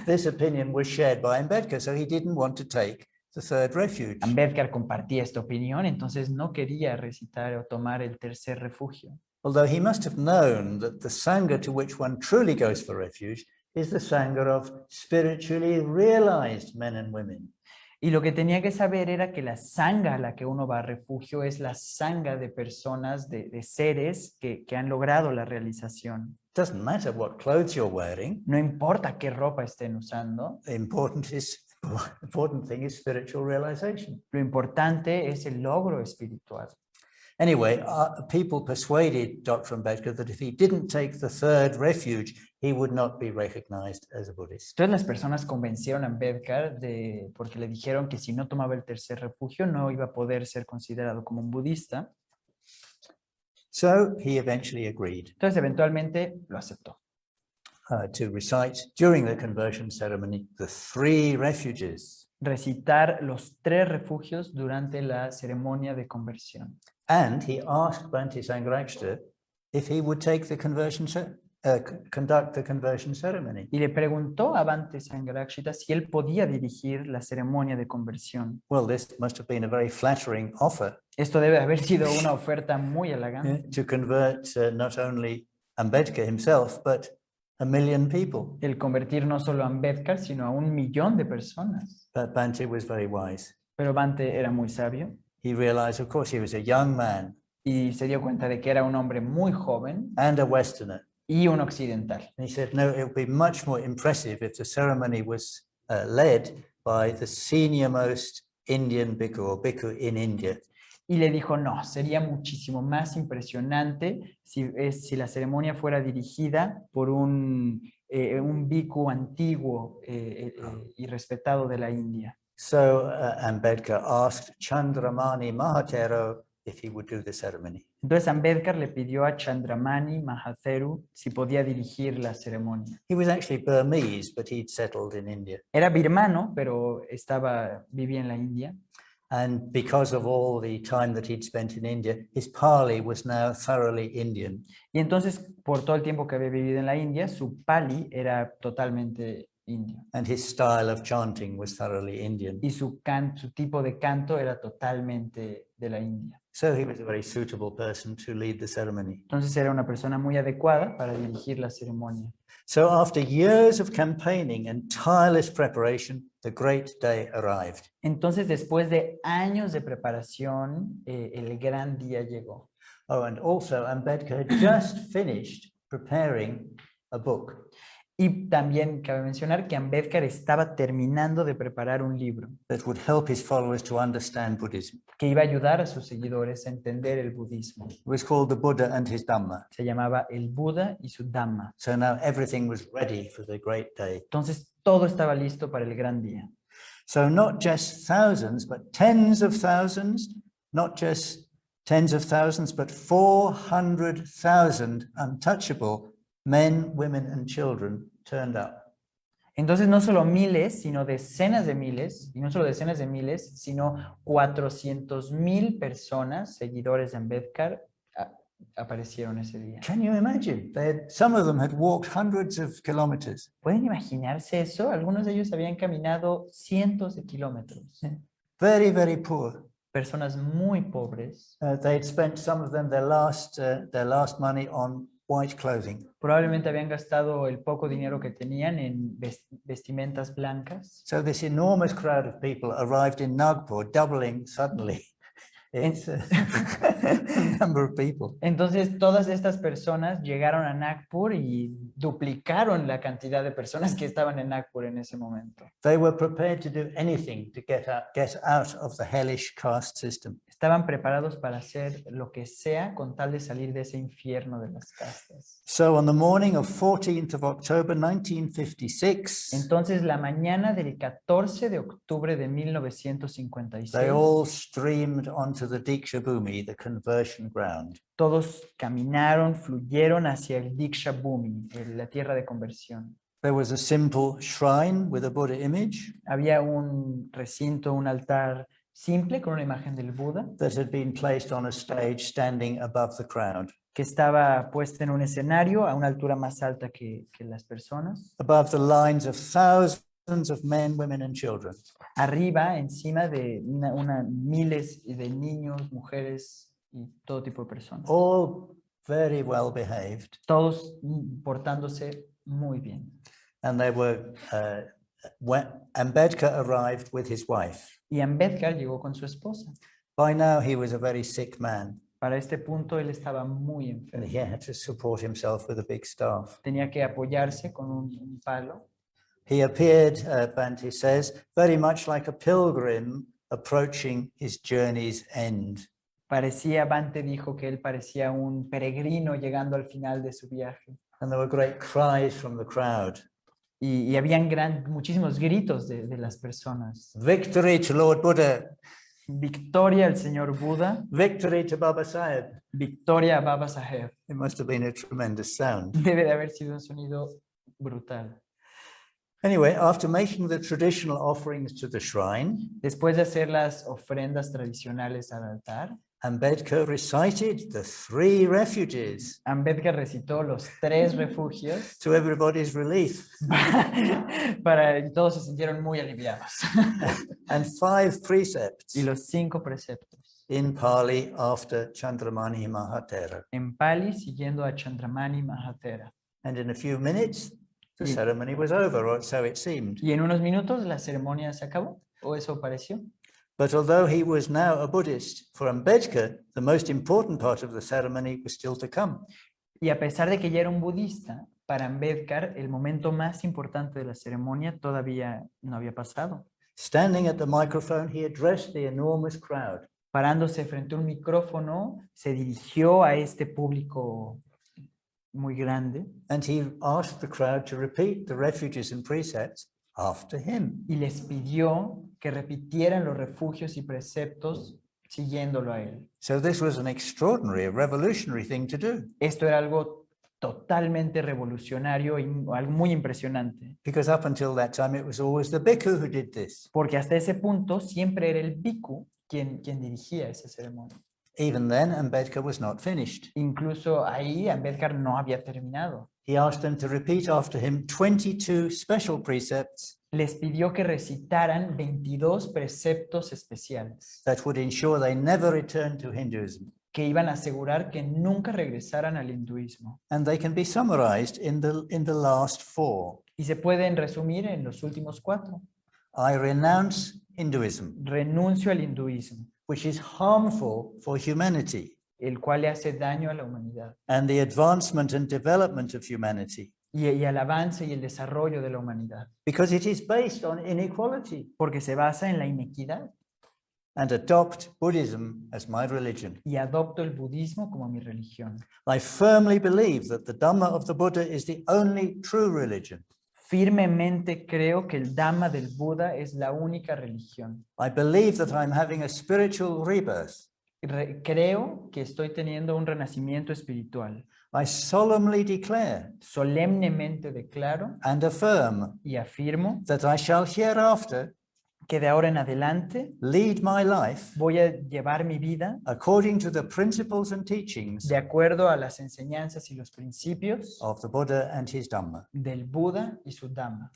Speaker 1: this opinion was shared by Ambedkar, so he didn't want to take the 3rd refuge.
Speaker 2: Ambedkar compartía esta opinión, entonces no quería recitar o tomar el 3er refugio.
Speaker 1: Although he must have known that the Sangha to which one truly goes for refuge is the Sangha of spiritually realized men and women.
Speaker 2: Y lo que tenía que saber era que la Sangha a la que uno va a refugio es la Sangha de personas, de seres que han logrado la realización.
Speaker 1: Doesn't matter what clothes you're wearing.
Speaker 2: No importa qué ropa estén usando.
Speaker 1: The important thing is spiritual realization.
Speaker 2: Lo importante es el logro espiritual.
Speaker 1: Anyway, people persuaded Dr. Ambedkar that if he didn't take the 3rd refuge, he would not be recognized as a Buddhist.
Speaker 2: Entonces las personas convencieron a Ambedkar porque le dijeron que si no tomaba el 3er refugio no iba a poder ser considerado como un budista.
Speaker 1: So he eventually agreed
Speaker 2: Entonces, eventualmente lo aceptó.
Speaker 1: to recite during the conversion ceremony the 3 refuges.
Speaker 2: Recitar los 3 refugios durante la ceremonia de conversión.
Speaker 1: And he asked Bhante Sangharakshita if he would take the conduct the conversion ceremony.
Speaker 2: Y le preguntó a Bhante Sangharakshita si él podía dirigir la ceremonia de conversión.
Speaker 1: Well, this must have been a very flattering offer
Speaker 2: Esto debe haber sido una oferta muy halagante.
Speaker 1: to convert not only Ambedkar himself, but 1 million people.
Speaker 2: El convertir no solo a Ambedkar, sino a 1.000.000 de personas.
Speaker 1: But Bhante was very wise.
Speaker 2: Pero Bhante era muy sabio
Speaker 1: He realized, of course, he was a young man
Speaker 2: y se dio cuenta de que era un hombre muy joven
Speaker 1: and a Westerner.
Speaker 2: y un occidental.
Speaker 1: And he said, no, it would be much more impressive if the ceremony was led by the senior-most Indian bhikkhu or bhikkhu in India.
Speaker 2: Y le dijo, no, sería muchísimo más impresionante si la ceremonia fuera dirigida por un bhikkhu antiguo y respetado de la India.
Speaker 1: So Ambedkar asked Chandramani Mahathero if he would do the ceremony.
Speaker 2: Entonces Ambedkar le pidió a Chandramani Mahathero si podía dirigir la ceremonia.
Speaker 1: He was actually Burmese, but he'd settled in India.
Speaker 2: Era birmano, pero vivía en la India.
Speaker 1: And because of all the time that he'd spent in India, his Pali was now thoroughly Indian.
Speaker 2: Y entonces, por todo el tiempo que había vivido en la India, su Pali era totalmente indio.
Speaker 1: And his style of chanting was thoroughly Indian.
Speaker 2: Y su tipo de canto era totalmente de la India.
Speaker 1: So he was a very suitable person to lead the ceremony.
Speaker 2: Entonces era una persona muy adecuada para dirigir la ceremonia.
Speaker 1: So after years of campaigning and tireless preparation, the great day arrived.
Speaker 2: Entonces, después de años de preparación, el gran día llegó.
Speaker 1: Oh, and also Ambedkar had just finished preparing a book
Speaker 2: Y también cabe mencionar que Ambedkar estaba terminando de preparar un libro
Speaker 1: that would help his followers to understand Buddhism.
Speaker 2: que iba a ayudar a sus seguidores a entender el budismo.
Speaker 1: It was called The Buddha and His Dhamma.
Speaker 2: Se llamaba El Buda y su Dhamma.
Speaker 1: So now everything was ready for the great day.
Speaker 2: Entonces, todo estaba listo para el gran día.
Speaker 1: So not just thousands, but tens of thousands, not just tens of thousands, but 400,000 untouchable men, women, and children turned up.
Speaker 2: Entonces, no solo miles, sino decenas de miles, y no solo decenas de miles, sino 400,000 personas, seguidores de Ambedkar, aparecieron ese día.
Speaker 1: Can you imagine? Some of them had walked hundreds of kilometers.
Speaker 2: ¿Pueden imaginarse eso? Algunos de ellos habían caminado cientos de kilómetros.
Speaker 1: Very, very poor.
Speaker 2: Personas muy pobres.
Speaker 1: They'd spent, some of them, their last money on white clothing.
Speaker 2: Probablemente habían gastado el poco dinero que tenían en vestimentas blancas.
Speaker 1: So this enormous crowd of people arrived in Nagpur, doubling suddenly its number of people.
Speaker 2: Entonces, todas estas personas llegaron a Nagpur y duplicaron la cantidad de personas que estaban en Nagpur en ese momento.
Speaker 1: They were prepared to do anything to get out of the hellish caste system.
Speaker 2: Estaban preparados para hacer lo que sea con tal de salir de ese infierno de las castas.
Speaker 1: So on the morning of 14th of October 1956,
Speaker 2: Entonces, la mañana del 14 de octubre de 1956,
Speaker 1: they all streamed onto the Diksha Bhumi, the conversion ground.
Speaker 2: todos caminaron, fluyeron hacia el Diksha Bhumi, la tierra de conversión.
Speaker 1: There was a simple shrine with a Buddha image
Speaker 2: Había un recinto, un altar simple con una imagen del Buda
Speaker 1: that had been placed on a stage standing above the crowd.
Speaker 2: que estaba puesta en un escenario a una altura más alta que las personas,
Speaker 1: Above the lines of thousands of men, women, and children.
Speaker 2: arriba, encima de miles de niños, mujeres y todo tipo de personas.
Speaker 1: All very well behaved.
Speaker 2: Todos portándose muy bien.
Speaker 1: And they were, when Ambedkar arrived with his wife.
Speaker 2: Y Ambedkar llegó con su esposa.
Speaker 1: By now he was a very sick man
Speaker 2: Para este punto él estaba muy
Speaker 1: and
Speaker 2: enfermo.
Speaker 1: he had to support himself with a big staff.
Speaker 2: Tenía que apoyarse con un palo.
Speaker 1: He appeared, Bhante says, very much like a pilgrim approaching his journey's end.
Speaker 2: Bhante dijo que él parecía un peregrino llegando al final de su viaje.
Speaker 1: And there were great cries from the crowd.
Speaker 2: Y habían muchísimos gritos de las personas.
Speaker 1: Victory to Lord Buddha.
Speaker 2: Victoria al señor Buda,
Speaker 1: victory to Baba Sahib.
Speaker 2: victoria a Baba Sahib.
Speaker 1: It must have been a tremendous sound.
Speaker 2: Debe de haber sido un sonido brutal.
Speaker 1: Anyway, after making the traditional offerings to the shrine,
Speaker 2: Después de hacer las ofrendas tradicionales al altar,
Speaker 1: Ambedkar recited the 3 refuges
Speaker 2: Ambedkar recitó los 3 refugios
Speaker 1: to everybody's relief
Speaker 2: para todos se sintieron muy aliviados.
Speaker 1: and 5 precepts
Speaker 2: Y los 5 preceptos.
Speaker 1: in Pali after Chandramani Mahatera.
Speaker 2: En Pali, siguiendo a Chandramani Mahatera.
Speaker 1: And in a few minutes, the ceremony was over, or so it seemed.
Speaker 2: Y en unos minutos la ceremonia se acabó, o eso pareció.
Speaker 1: But although he was now a Buddhist, for Ambedkar, the most important part of the ceremony was still to come.
Speaker 2: Y a pesar de que ya era un budista, para Ambedkar el momento más importante de la ceremonia todavía no había pasado.
Speaker 1: Standing at the microphone, he addressed the enormous crowd.
Speaker 2: Parándose frente a un micrófono, se dirigió a este público muy grande
Speaker 1: And he asked the crowd to repeat the refuges and precepts after him.
Speaker 2: y les pidió que repitieran los refugios y preceptos siguiéndolo a él.
Speaker 1: So this was an extraordinary, a revolutionary thing to do,
Speaker 2: Esto era algo totalmente revolucionario y algo muy impresionante,
Speaker 1: because up until that time it was always the bhikkhu who did this.
Speaker 2: porque hasta ese punto siempre era el bhikkhu quien dirigía esa ceremonia.
Speaker 1: Even then, Ambedkar was not finished.
Speaker 2: Incluso ahí Ambedkar no había terminado.
Speaker 1: He asked them to repeat after him 22 special precepts
Speaker 2: Les pidió que recitaran 22 preceptos especiales
Speaker 1: that would ensure they never return to Hinduism.
Speaker 2: que iban a asegurar que nunca regresaran al hinduismo.
Speaker 1: And they can be summarized in the last 4.
Speaker 2: Y se pueden resumir en los últimos 4.
Speaker 1: I renounce Hinduism,
Speaker 2: Renuncio al hinduismo,
Speaker 1: which is harmful for humanity
Speaker 2: el cual le hace daño a la humanidad,
Speaker 1: and the advancement and development of humanity,
Speaker 2: y al avance y el desarrollo de la humanidad,
Speaker 1: because it is based on inequality,
Speaker 2: porque se basa en la inequidad.
Speaker 1: and adopt Buddhism as my religion.
Speaker 2: Y adopto el budismo como mi religión.
Speaker 1: I firmly believe that the Dharma of the Buddha is the only true religion.
Speaker 2: Firmemente creo que el Dhamma del Buda es la única religión.
Speaker 1: I believe that I'm having a spiritual rebirth.
Speaker 2: Creo que estoy teniendo un renacimiento espiritual.
Speaker 1: I solemnly declare
Speaker 2: Solemnemente declaro
Speaker 1: and affirm
Speaker 2: y afirmo
Speaker 1: that I shall hereafter
Speaker 2: que de ahora en adelante
Speaker 1: lead my life
Speaker 2: voy a llevar mi vida
Speaker 1: according to the principles and teachings
Speaker 2: de acuerdo a las enseñanzas y los principios
Speaker 1: of the Buddha and his Dhamma.
Speaker 2: del Buda y su Dhamma.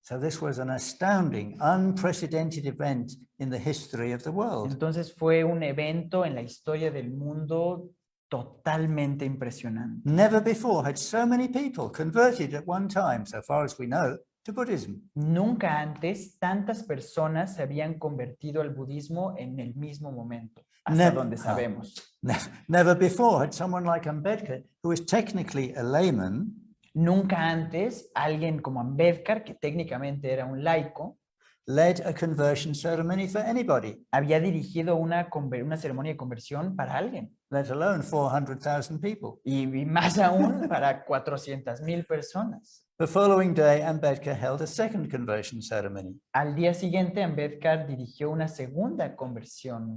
Speaker 1: So this was an astounding, unprecedented event in the history of the world.
Speaker 2: Entonces fue un evento en la historia del mundo totalmente impresionante.
Speaker 1: Never before had so many people converted at one time, so far as we know, to Buddhism.
Speaker 2: Nunca antes tantas personas se habían convertido al budismo en el mismo momento, hasta donde sabemos.
Speaker 1: Never before had someone like Ambedkar, who is technically a layman,
Speaker 2: Nunca antes alguien como Ambedkar, que técnicamente era un laico,
Speaker 1: led a conversion ceremony for anybody,
Speaker 2: había dirigido una ceremonia de conversión para alguien.
Speaker 1: let alone 400,000 people.
Speaker 2: Y más aún para 400,000 personas.
Speaker 1: The following day, Ambedkar held a second conversion ceremony
Speaker 2: Al día siguiente, Ambedkar dirigió una segunda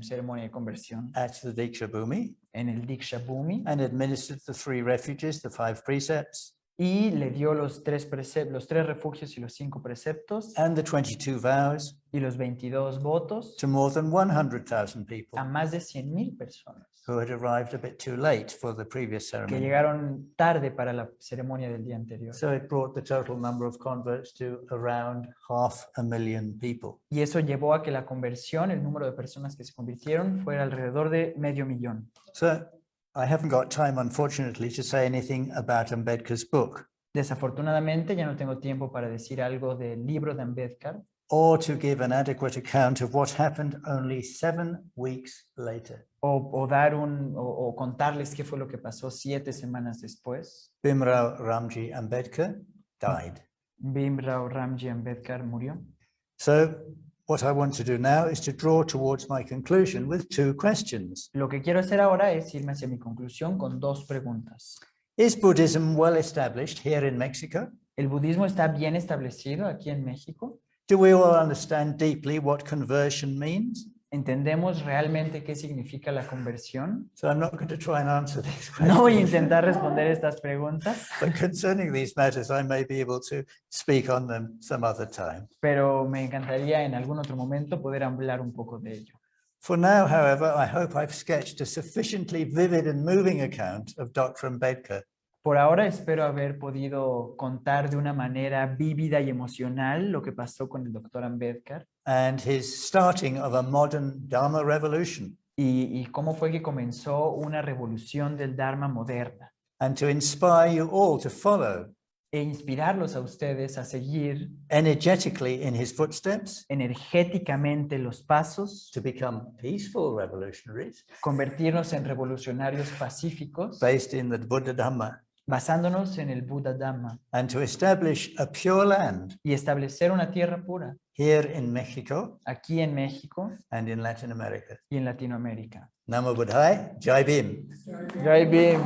Speaker 2: ceremonia de conversión
Speaker 1: at the Diksha Bhumi
Speaker 2: en el Diksha Bhumi
Speaker 1: and administered the 3 refuges, the 5 precepts,
Speaker 2: y le dio los 3 refugios y los 5 preceptos
Speaker 1: and the 22 vows
Speaker 2: y los 22 votos
Speaker 1: to more than 100,000 people
Speaker 2: a más de 100,000 personas
Speaker 1: who had arrived a bit too late for the previous
Speaker 2: que
Speaker 1: ceremony.
Speaker 2: llegaron tarde para la ceremonia del día anterior.
Speaker 1: So it brought the total number of converts to around 500,000 people.
Speaker 2: Y eso llevó a que la conversión, el número de personas que se convirtieron, fuera alrededor de 500,000.
Speaker 1: So I haven't got time, unfortunately, to say anything about Ambedkar's book
Speaker 2: Desafortunadamente, ya no tengo tiempo para decir algo del libro de Ambedkar
Speaker 1: or to give an adequate account of what happened only 7 weeks later.
Speaker 2: o contarles qué fue lo que pasó 7 semanas después.
Speaker 1: Bhimrao Ramji Ambedkar died.
Speaker 2: Bhimrao Ramji Ambedkar murió.
Speaker 1: So what I want to do now is to draw towards my conclusion with 2 questions.
Speaker 2: Lo que quiero hacer ahora es irme hacia mi conclusión con 2 preguntas.
Speaker 1: Is Buddhism well established here in Mexico?
Speaker 2: ¿El budismo está bien establecido aquí en México?
Speaker 1: Do we all understand deeply what conversion means?
Speaker 2: ¿Entendemos realmente qué significa la conversión?
Speaker 1: So I'm not going to try and answer these
Speaker 2: No voy a
Speaker 1: questions.
Speaker 2: intentar responder estas preguntas,
Speaker 1: But concerning these matters, I may be able to speak on them some other time.
Speaker 2: pero me encantaría en algún otro momento poder hablar un poco de ello.
Speaker 1: For now, however, I hope I've sketched a sufficiently vivid and moving account of Dr. Ambedkar.
Speaker 2: Por ahora espero haber podido contar de una manera vívida y emocional lo que pasó con el Dr. Ambedkar
Speaker 1: And his starting of a modern Dharma revolution,
Speaker 2: y cómo fue que comenzó una revolución del Dharma moderna,
Speaker 1: and to inspire you all to follow
Speaker 2: e inspirarlos a ustedes a seguir
Speaker 1: energetically in his footsteps,
Speaker 2: energéticamente los pasos,
Speaker 1: to become peaceful revolutionaries
Speaker 2: convertirnos en revolucionarios pacíficos,
Speaker 1: based in the Buddha Dhamma,
Speaker 2: basándonos en el Buddha Dhamma,
Speaker 1: and to establish a pure land
Speaker 2: y establecer una tierra pura
Speaker 1: here in Mexico
Speaker 2: aquí en México
Speaker 1: and in Latin America.
Speaker 2: y en Latinoamérica.
Speaker 1: Namo Buddhaya, Jai Bhim.
Speaker 2: Jai Bhim.